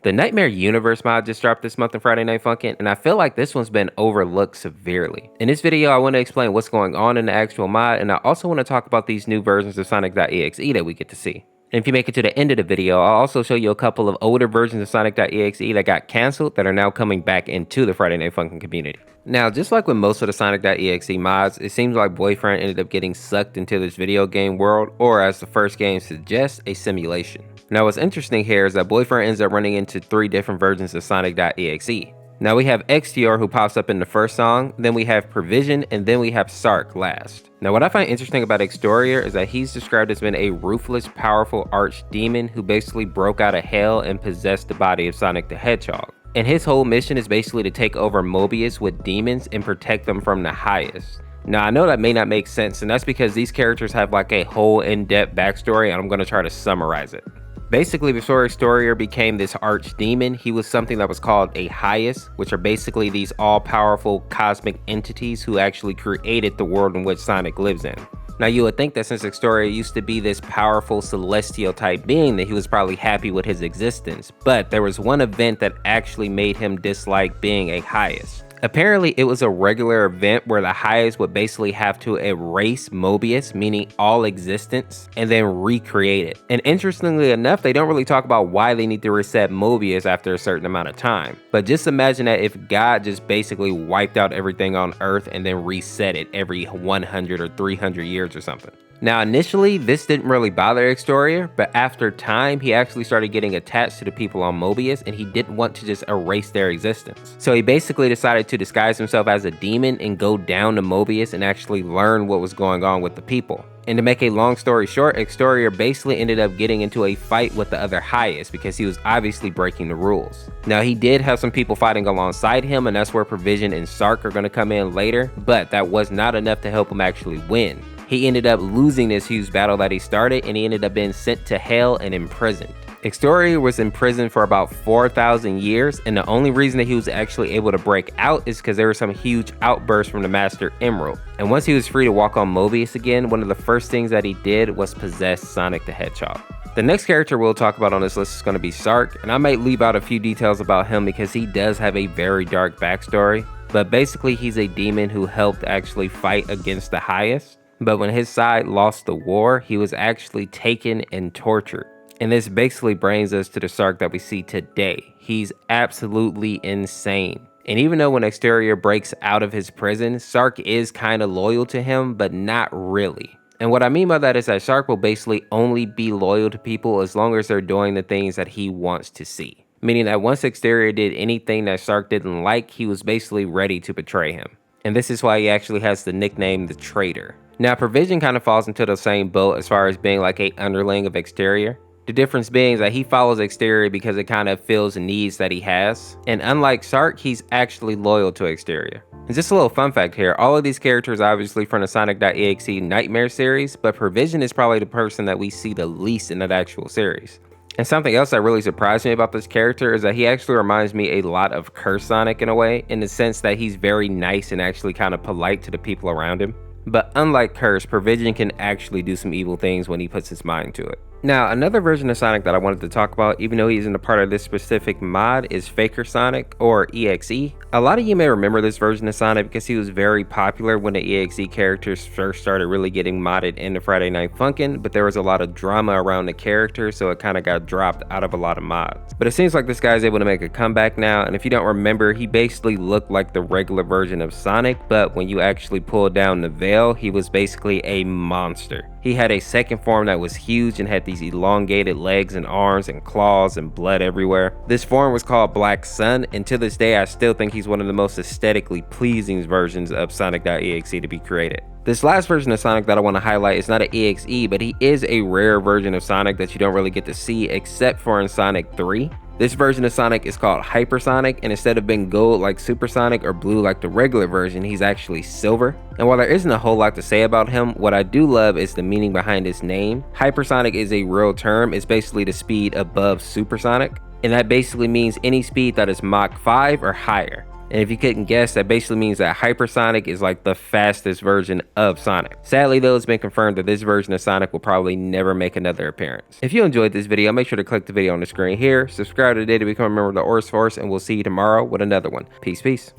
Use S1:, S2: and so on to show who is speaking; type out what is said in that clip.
S1: The Nightmare Universe mod just dropped this month on Friday Night Funkin', and I feel like this one's been overlooked severely. In this video, I want to explain what's going on in the actual mod, and I also want to talk about these new versions of sonic.exe that we get to see. And if you make it to the end of the video, I'll also show you a couple of older versions of sonic.exe that got cancelled that are now coming back into the Friday Night Funkin' community. Now, just like with most of the sonic.exe mods, it seems like Boyfriend ended up getting sucked into this video game world, or as the first game suggests, a simulation. Now, what's interesting here is that Boyfriend ends up running into 3 different versions of sonic.exe. Now we have XTR who pops up in the first song, then we have Provision, and then we have Sark last. Now what I find interesting about Exterior is that he's described as being a ruthless, powerful archdemon who basically broke out of hell and possessed the body of Sonic the Hedgehog. And his whole mission is basically to take over Mobius with demons and protect them from the highest. Now I know that may not make sense, and that's because these characters have like a whole in-depth backstory, and I'm going to try to summarize it. Basically, before Exterior became this archdemon, he was something that was called a highest, which are basically these all-powerful cosmic entities who actually created the world in which Sonic lives in. Now you would think that since Exterior used to be this powerful celestial type being that he was probably happy with his existence, but there was one event that actually made him dislike being a highest. Apparently, it was a regular event where the highest would basically have to erase Mobius, meaning all existence, and then recreate it. And interestingly enough, they don't really talk about why they need to reset Mobius after a certain amount of time. But just imagine that if God just basically wiped out everything on Earth and then reset it every 100 or 300 years or something. Now initially, this didn't really bother Exterior, but after time, he actually started getting attached to the people on Mobius and he didn't want to just erase their existence. So he basically decided to disguise himself as a demon and go down to Mobius and actually learn what was going on with the people. And to make a long story short, Exterior basically ended up getting into a fight with the other highest because he was obviously breaking the rules. Now he did have some people fighting alongside him, and that's where Provision and Sark are going to come in later, but that was not enough to help him actually win. He ended up losing this huge battle that he started, and he ended up being sent to hell and imprisoned. Exterior was in prison for about 4,000 years, and the only reason that he was actually able to break out is because there was some huge outbursts from the Master Emerald. And once he was free to walk on Mobius again, one of the first things that he did was possess Sonic the Hedgehog. The next character we'll talk about on this list is going to be Sark, and I might leave out a few details about him because he does have a very dark backstory. But basically, he's a demon who helped actually fight against the highest. But when his side lost the war, he was actually taken and tortured. And this basically brings us to the Sark that we see today. He's absolutely insane. And even though when Exterior breaks out of his prison, Sark is kind of loyal to him, but not really. And what I mean by that is that Sark will basically only be loyal to people as long as they're doing the things that he wants to see. Meaning that once Exterior did anything that Sark didn't like, he was basically ready to betray him. And this is why he actually has the nickname the Traitor. Now Provision kind of falls into the same boat as far as being like a underling of Exterior. The difference being that he follows Exterior because it kind of fills the needs that he has. And unlike Sark, he's actually loyal to Exterior. And just a little fun fact here, all of these characters are obviously from the sonic.exe Nightmare series, but Provision is probably the person that we see the least in that actual series. And something else that really surprised me about this character is that he actually reminds me a lot of Curse Sonic in a way, in the sense that he's very nice and actually kind of polite to the people around him. But unlike Curse, Provision can actually do some evil things when he puts his mind to it. Now, another version of Sonic that I wanted to talk about, even though he isn't a part of this specific mod, is Faker Sonic, or EXE. A lot of you may remember this version of Sonic because he was very popular when the EXE characters first started really getting modded into Friday Night Funkin', but there was a lot of drama around the character, so it kind of got dropped out of a lot of mods. But it seems like this guy's able to make a comeback now, and if you don't remember, he basically looked like the regular version of Sonic, but when you actually pulled down the veil, he was basically a monster. He had a second form that was huge and had these elongated legs and arms and claws and blood everywhere. This form was called Black Sun, and to this day I still think he's one of the most aesthetically pleasing versions of sonic.exe to be created. This last version of Sonic that I want to highlight is not an EXE, but he is a rare version of Sonic that you don't really get to see except for in Sonic 3. This version of Sonic is called Hypersonic, and instead of being gold like Supersonic or blue like the regular version, he's actually silver. And while there isn't a whole lot to say about him, what I do love is the meaning behind his name. Hypersonic is a real term. It's basically the speed above supersonic, and that basically means any speed that is Mach 5 or higher. And if you couldn't guess, that basically means that Hypersonic is like the fastest version of Sonic. Sadly though, it's been confirmed that this version of Sonic will probably never make another appearance. If you enjoyed this video, make sure to click the video on the screen here, subscribe today to become a member of the Orseofkorse, and we'll see you tomorrow with another one. Peace, peace.